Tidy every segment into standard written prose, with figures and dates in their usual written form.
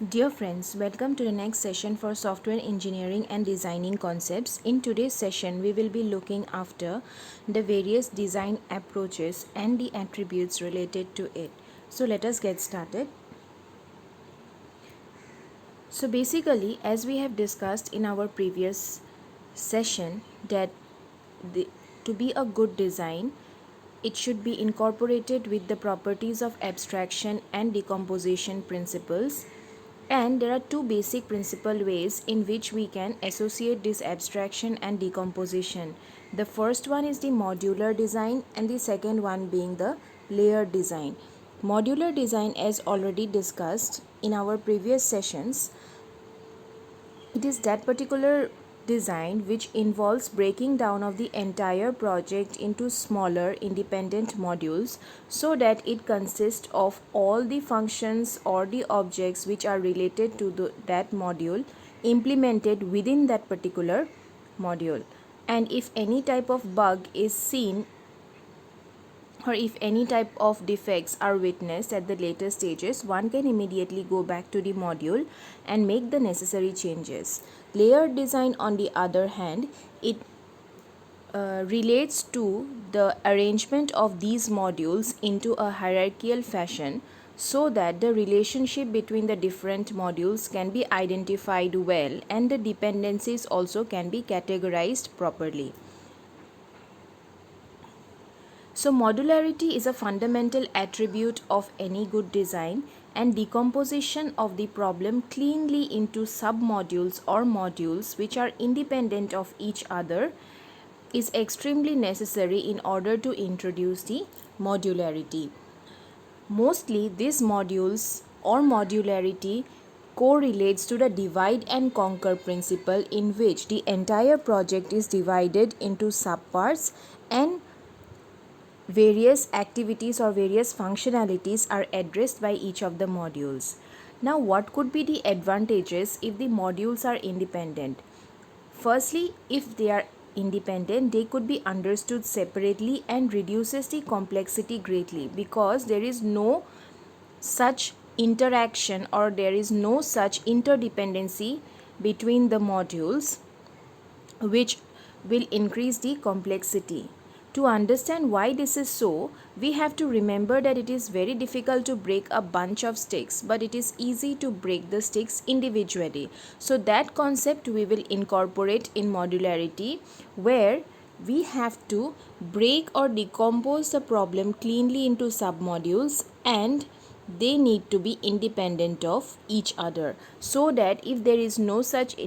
Dear friends, welcome to the next session for software engineering and designing concepts. In today's session, we will be looking after the various design approaches and the attributes related to it. So let us get started. So basically, as we have discussed in our previous session, that the, to be a good design, it should be incorporated with the properties of abstraction and decomposition principles. And there are two basic principal ways in which we can associate this abstraction and decomposition. The first one is the modular design and the second one being the layered design. Modular design, as already discussed in our previous sessions, it is that particular design which involves breaking down of the entire project into smaller independent modules so that it consists of all the functions or the objects which are related to that module implemented within that particular module. And if any type of bug is seen or if any type of defects are witnessed at the later stages, one can immediately go back to the module and make the necessary changes. Layered design, on the other hand, it relates to the arrangement of these modules into a hierarchical fashion so that the relationship between the different modules can be identified well and the dependencies also can be categorized properly. So, modularity is a fundamental attribute of any good design, and decomposition of the problem cleanly into submodules or modules which are independent of each other is extremely necessary in order to introduce the modularity. Mostly, these modules or modularity correlates to the divide and conquer principle, in which the entire project is divided into subparts and various activities or various functionalities are addressed by each of the modules. Now, what could be the advantages if the modules are independent? Firstly, if they are independent, they could be understood separately and reduces the complexity greatly, because there is no such interaction or there is no such interdependency between the modules, which will increase the complexity. To understand why this is so, we have to remember that it is very difficult to break a bunch of sticks, but it is easy to break the sticks individually. So that concept we will incorporate in modularity, where we have to break or decompose the problem cleanly into submodules, and they need to be independent of each other, so that if there is no such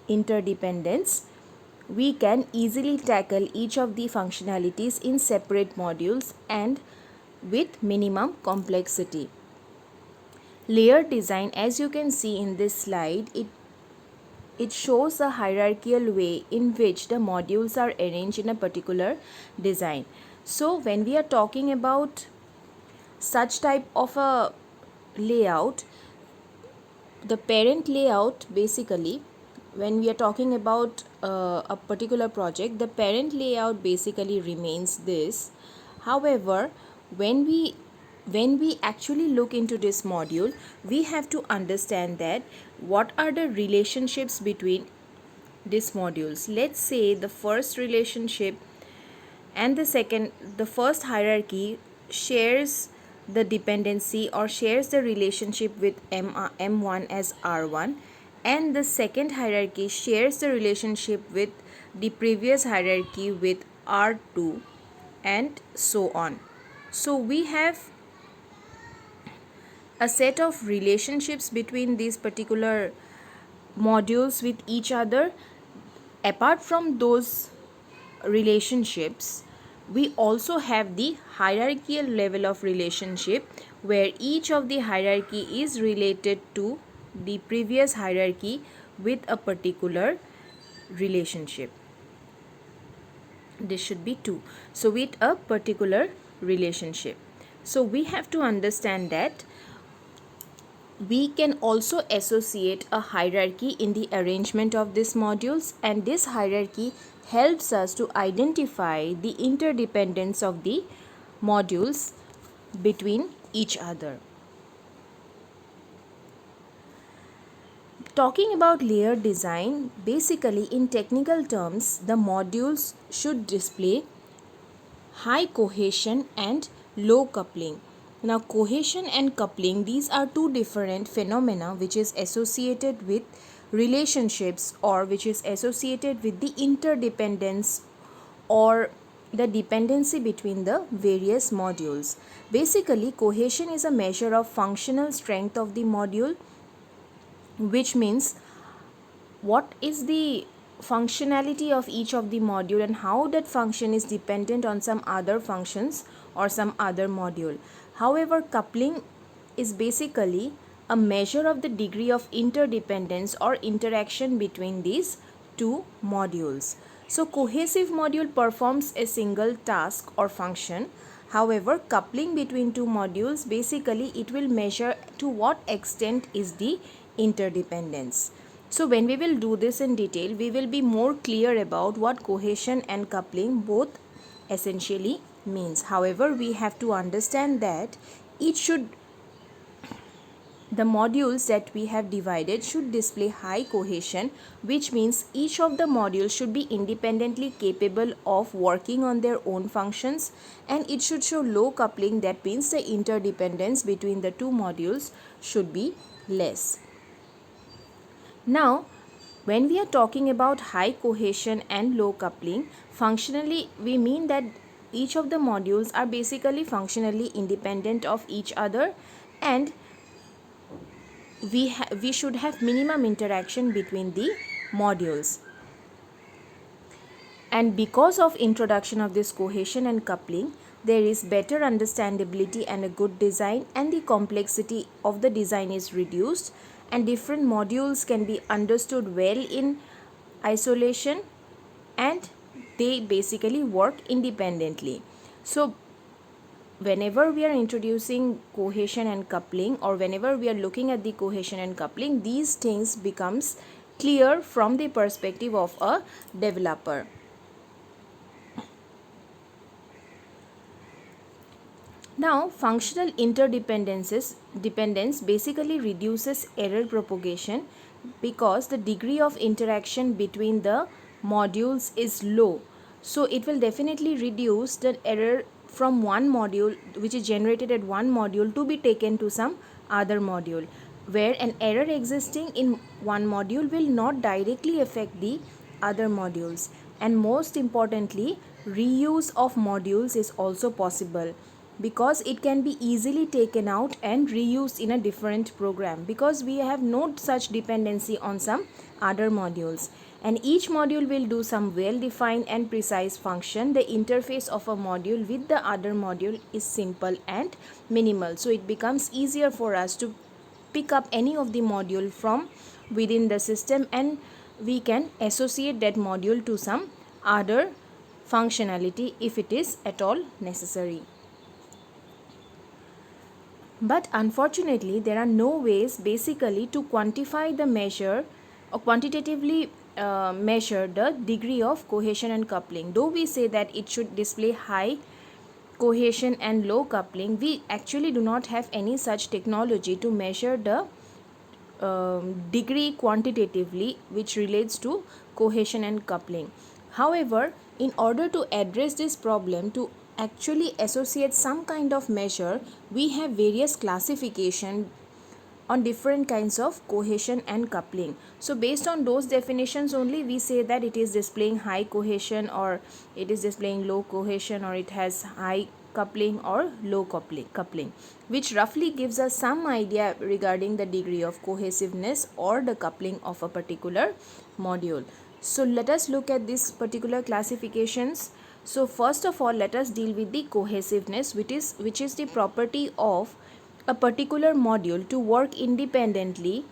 interdependence, we can easily tackle each of the functionalities in separate modules and with minimum complexity. Layered design, as you can see in this slide, it shows a hierarchical way in which the modules are arranged in a particular design. So when we are talking about such type of a layout, the parent layout, basically, when we are talking about a particular project, the parent layout basically remains this. However, when we actually look into this module, we have to understand that what are the relationships between these modules. Let's say the first relationship and the first hierarchy shares the dependency or shares the relationship with M1 as R1, and the second hierarchy shares the relationship with the previous hierarchy with R2, and so on. So we have a set of relationships between these particular modules with each other. Apart from those relationships, we also have the hierarchical level of relationship, where each of the hierarchy is related to the previous hierarchy with a particular relationship. This should be 2. So with a particular relationship. So we have to understand that we can also associate a hierarchy in the arrangement of these modules, and this hierarchy helps us to identify the interdependence of the modules between each other. Talking about layer design, basically in technical terms, the modules should display high cohesion and low coupling. Now cohesion and coupling, these are two different phenomena which is associated with relationships or which is associated with the interdependence or the dependency between the various modules. Basically, cohesion is a measure of functional strength of the module, which means what is the functionality of each of the module and how that function is dependent on some other functions or some other module. However, coupling is basically a measure of the degree of interdependence or interaction between these two modules. So cohesive module performs a single task or function. However, coupling between two modules, basically it will measure to what extent is the interdependence. So when we will do this in detail, we will be more clear about what cohesion and coupling both essentially means. However, we have to understand that the modules that we have divided should display high cohesion, which means each of the modules should be independently capable of working on their own functions, and it should show low coupling, that means the interdependence between the two modules should be less. Now, when we are talking about high cohesion and low coupling, functionally we mean that each of the modules are basically functionally independent of each other, and we should have minimum interaction between the modules. And because of introduction of this cohesion and coupling, there is better understandability and a good design, and the complexity of the design is reduced, and different modules can be understood well in isolation, and they basically work independently. So whenever we are introducing cohesion and coupling, or whenever we are looking at the cohesion and coupling, these things becomes clear from the perspective of a developer. Now, functional dependence basically reduces error propagation because the degree of interaction between the modules is low. So, it will definitely reduce the error from one module which is generated at one module to be taken to some other module, where an error existing in one module will not directly affect the other modules. And most importantly, reuse of modules is also possible because it can be easily taken out and reused in a different program, because we have no such dependency on some other modules, and each module will do some well defined and precise function. The interface of a module with the other module is simple and minimal, so it becomes easier for us to pick up any of the module from within the system, and we can associate that module to some other functionality if it is at all necessary. But unfortunately, there are no ways basically to quantify the measure or quantitatively measure the degree of cohesion and coupling. Though we say that it should display high cohesion and low coupling, we actually do not have any such technology to measure the degree quantitatively which relates to cohesion and coupling. However, in order to address this problem, to actually associate some kind of measure, we have various classification on different kinds of cohesion and coupling. So based on those definitions only, we say that it is displaying high cohesion, or it is displaying low cohesion, or it has high coupling or low coupling, which roughly gives us some idea regarding the degree of cohesiveness or the coupling of a particular module. So let us look at these particular classifications. So first of all, let us deal with the cohesiveness, which is the property of a particular module to work independently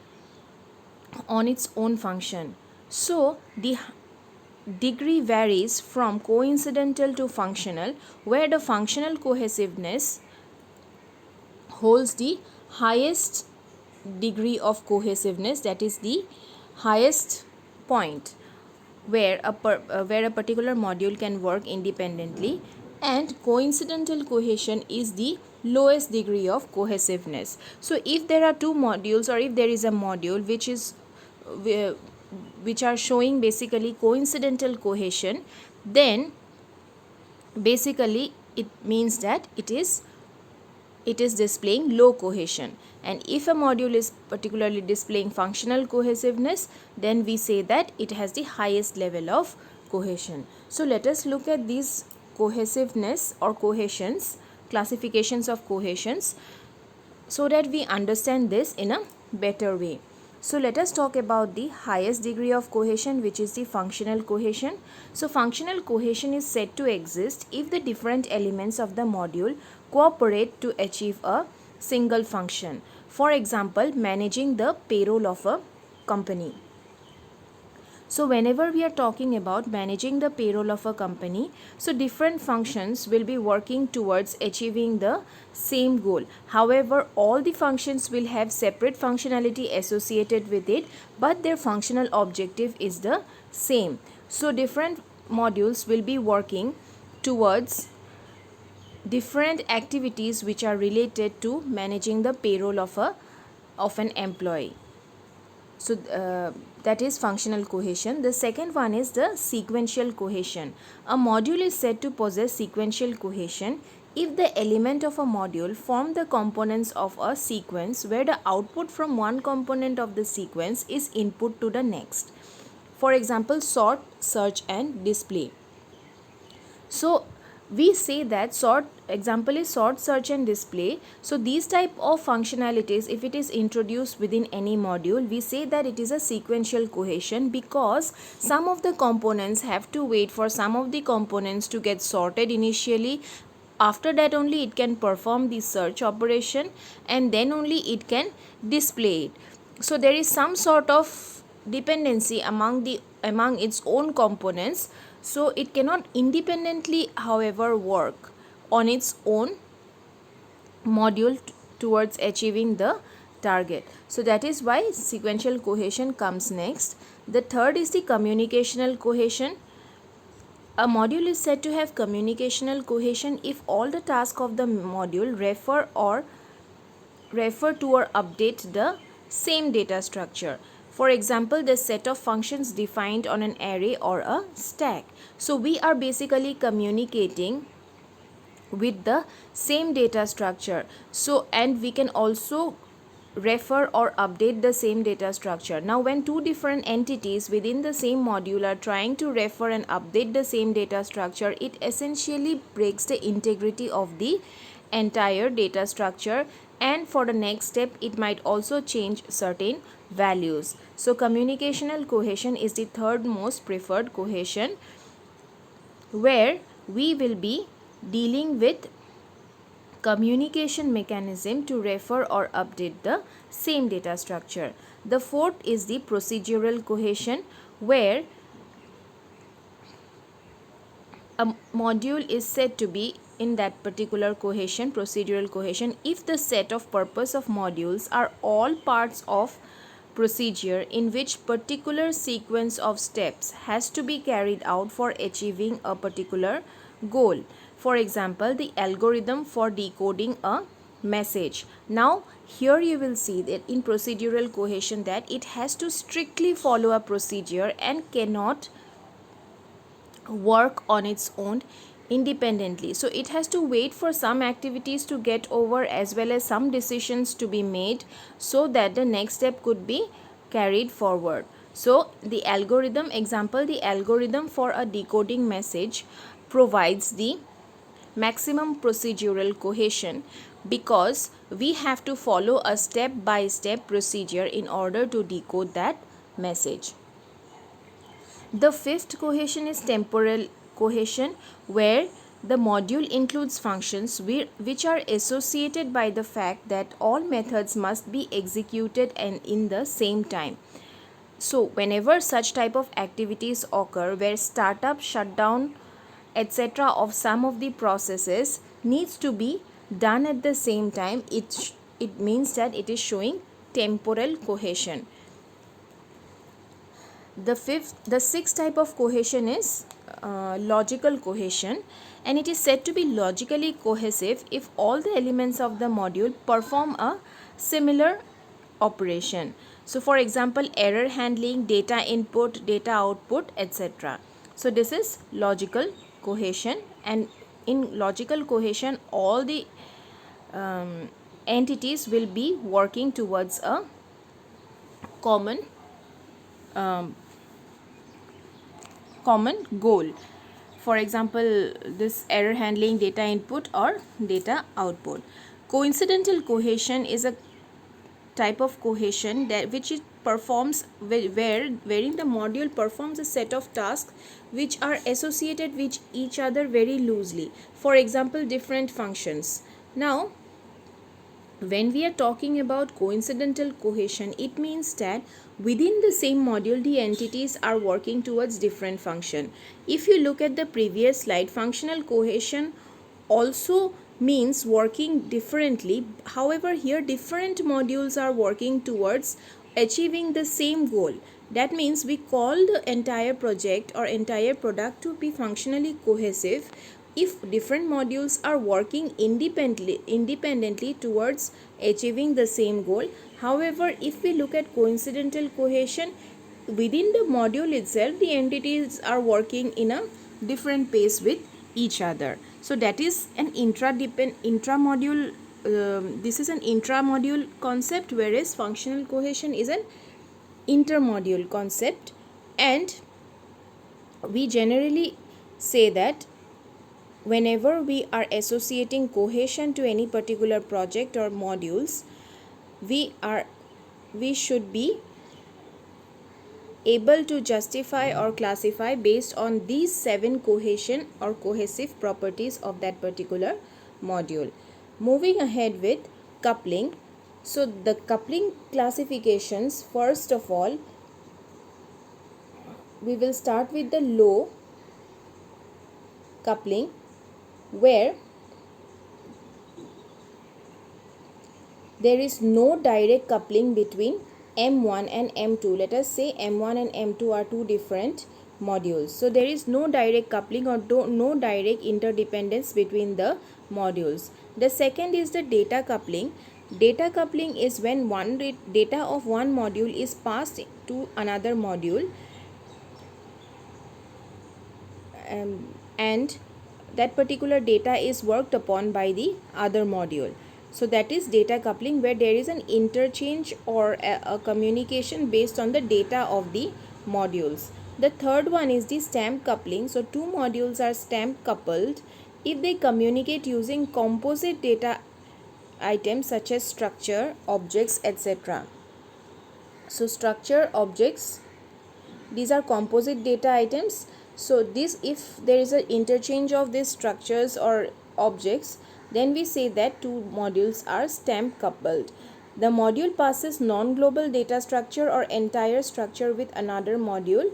on its own function. So the degree varies from coincidental to functional, where the functional cohesiveness holds the highest degree of cohesiveness, that is the highest point where a particular module can work independently, and coincidental cohesion is the lowest degree of cohesiveness. So if there are two modules, or if there is a module which is whi- which are showing basically coincidental cohesion, then basically it means that it is displaying low cohesion. And if a module is particularly displaying functional cohesiveness, then we say that it has the highest level of cohesion. So let us look at these cohesiveness or cohesions, classifications of cohesions, so that we understand this in a better way. So let us talk about the highest degree of cohesion, which is the functional cohesion. So functional cohesion is said to exist if the different elements of the module cooperate to achieve a single function. For example, managing the payroll of a company. So whenever we are talking about managing the payroll of a company, so different functions will be working towards achieving the same goal. However, all the functions will have separate functionality associated with it, but their functional objective is the same. So different modules will be working towards different activities which are related to managing the payroll of an employee. So that is functional cohesion. The second one is the sequential cohesion. A module is said to possess sequential cohesion if the element of a module form the components of a sequence where the output from one component of the sequence is input to the next. For example, sort, search and display. So we say that sort, example is sort, search and display. So these type of functionalities, if it is introduced within any module, we say that it is a sequential cohesion, because some of the components have to wait for some of the components to get sorted initially. After that only it can perform the search operation, and then only it can display it. So there is some sort of dependency among its own components, so it cannot independently however work on its own module towards achieving the target. So that is why sequential cohesion comes next. The third is the communicational cohesion. A module is said to have communicational cohesion if all the tasks of the module refer to or update the same data structure. For example, the set of functions defined on an array or a stack. So we are basically communicating with the same data structure. So, and we can also refer or update the same data structure. Now when two different entities within the same module are trying to refer and update the same data structure, it essentially breaks the integrity of the entire data structure, and for the next step it might also change certain values. So communicational cohesion is the third most preferred cohesion, where we will be dealing with communication mechanism to refer or update the same data structure. The fourth is the procedural cohesion, where a module is said to be in that particular cohesion, procedural cohesion, if the set of purpose of modules are all parts of procedure in which particular sequence of steps has to be carried out for achieving a particular goal. For example, the algorithm for decoding a message. Now here you will see that in procedural cohesion that it has to strictly follow a procedure and cannot work on its own independently. So it has to wait for some activities to get over as well as some decisions to be made, so that the next step could be carried forward. So the algorithm, example, the algorithm for a decoding message provides the maximum procedural cohesion, because we have to follow a step by step procedure in order to decode that message. The fifth cohesion is temporal cohesion, where the module includes functions which are associated by the fact that all methods must be executed and in the same time. So whenever such type of activities occur where startup, shutdown, etc. of some of the processes needs to be done at the same time, it means that it is showing temporal cohesion. The sixth type of cohesion is logical cohesion, and it is said to be logically cohesive if all the elements of the module perform a similar operation. So for example, error handling, data input, data output, etc. So this is logical cohesion, and in logical cohesion all the entities will be working towards a common common goal. For example, this error handling, data input or data output. Coincidental cohesion is a type of cohesion that which it performs wherein the module performs a set of tasks which are associated with each other very loosely. For example, different functions. Now when we are talking about coincidental cohesion, it means that within the same module the entities are working towards different function. If you look at the previous slide, functional cohesion also means working differently. However, here different modules are working towards achieving the same goal. That means we call the entire project or entire product to be functionally cohesive if different modules are working independently towards achieving the same goal. However, if we look at coincidental cohesion, within the module itself the entities are working in a different pace with each other. So that is an intramodule this is an intramodule concept, whereas functional cohesion is an intermodule concept. And we generally say that whenever we are associating cohesion to any particular project or modules, we should be able to justify or classify based on these 7 cohesion or cohesive properties of that particular module. Moving ahead with coupling. So the coupling classifications, first of all we will start with the low coupling, where there is no direct coupling between M1 and M2. Let us say M1 and M2 are two different modules. So there is no direct coupling or no direct interdependence between the modules. The second is the data coupling. Data coupling is when data of one module is passed to another module, and that particular data is worked upon by the other module. So that is data coupling, where there is an interchange or a communication based on the data of the modules. The third one is the stamp coupling. So two modules are stamp coupled if they communicate using composite data items such as structure, objects, etc. So structure, objects, these are composite data items. So this, if there is an interchange of these structures or objects, then we say that two modules are stamp coupled. The module passes non-global data structure or entire structure with another module.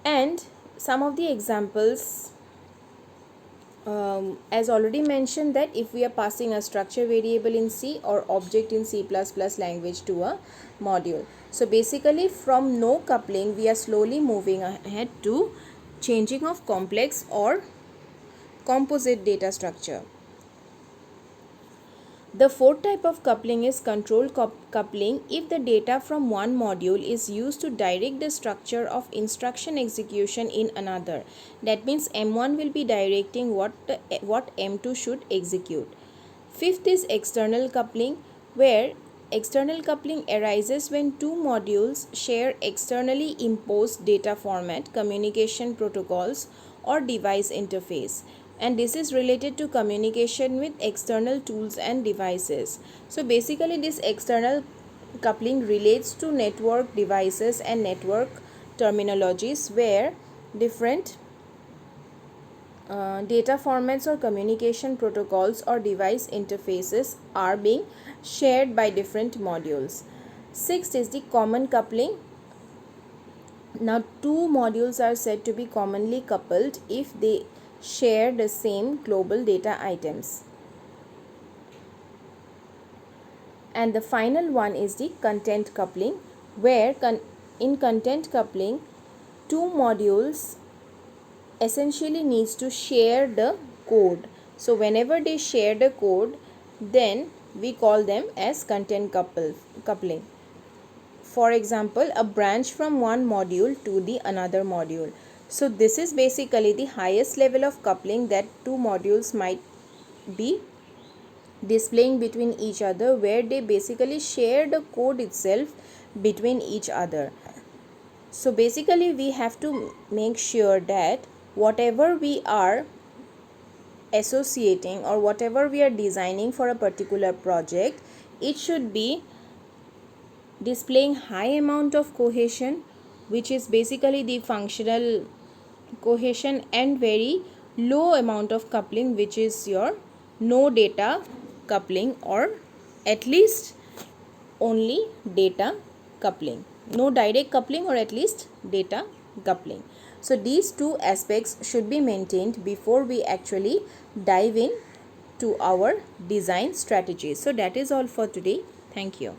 And some of the examples, as already mentioned, that if we are passing a structure variable in C or object in C++ language to a module. So basically from no coupling we are slowly moving ahead to changing of complex or composite data structure. The fourth type of coupling is control coupling if the data from one module is used to direct the structure of instruction execution in another. That means M1 will be directing what M2 should execute. Fifth is external coupling, where external coupling arises when two modules share externally imposed data format, communication protocols, or device interface. And this is related to communication with external tools and devices. So basically this external coupling relates to network devices and network terminologies, where different data formats or communication protocols or device interfaces are being shared by different modules. Sixth is the common coupling. Now two modules are said to be commonly coupled if they share the same global data items. And the final one is the content coupling, where in content coupling two modules essentially needs to share the code. So whenever they share the code, then we call them as content coupling. For example, a branch from one module to the another module. So this is basically the highest level of coupling that two modules might be displaying between each other, where they basically share the code itself between each other. So basically we have to make sure that whatever we are associating or whatever we are designing for a particular project, it should be displaying high amount of cohesion, which is basically the functional cohesion, and very low amount of coupling, which is your no data coupling, or at least only data coupling, no direct coupling, or at least data coupling. So these two aspects should be maintained before we actually dive in to our design strategies. So that is all for today. Thank you.